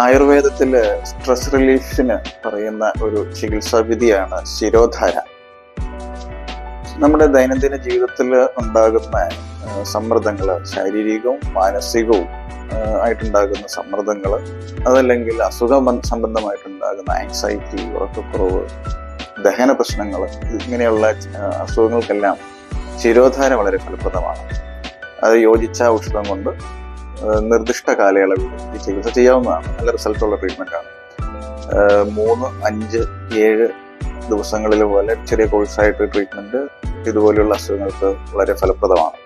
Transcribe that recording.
ആയുർവേദത്തില് stress റിലീഫിന് പറയുന്ന ഒരു ചികിത്സാ വിധിയാണ് ശിരോധാര. നമ്മുടെ ദൈനംദിന ജീവിതത്തിൽ ഉണ്ടാകുന്ന സമ്മർദ്ദങ്ങൾ, ശാരീരികവും മാനസികവും ആയിട്ടുണ്ടാകുന്ന സമ്മർദ്ദങ്ങൾ, അതല്ലെങ്കിൽ അസുഖ സംബന്ധമായിട്ടുണ്ടാകുന്ന ആങ്സൈറ്റി, ഉറക്കക്കുറവ്, ദഹന പ്രശ്നങ്ങൾ, ഇങ്ങനെയുള്ള അസുഖങ്ങൾക്കെല്ലാം ശിരോധാര വളരെ ഫലപ്രദമാണ്. അത് യോജിച്ച ഔഷധം കൊണ്ട് നിർദ്ദിഷ്ട കാലയളവിൽ ഈ ചികിത്സ ചെയ്യാവുന്നതാണ്. നല്ല റിസൾട്ടുള്ള ട്രീറ്റ്മെൻറ്റാണ്. 3, 5, 7 ദിവസങ്ങളിൽ പോലെ ചെറിയ കോഴ്സായിട്ട് ട്രീറ്റ്മെൻറ്റ് ഇതുപോലെയുള്ള അസുഖങ്ങൾക്ക് വളരെ ഫലപ്രദമാണ്.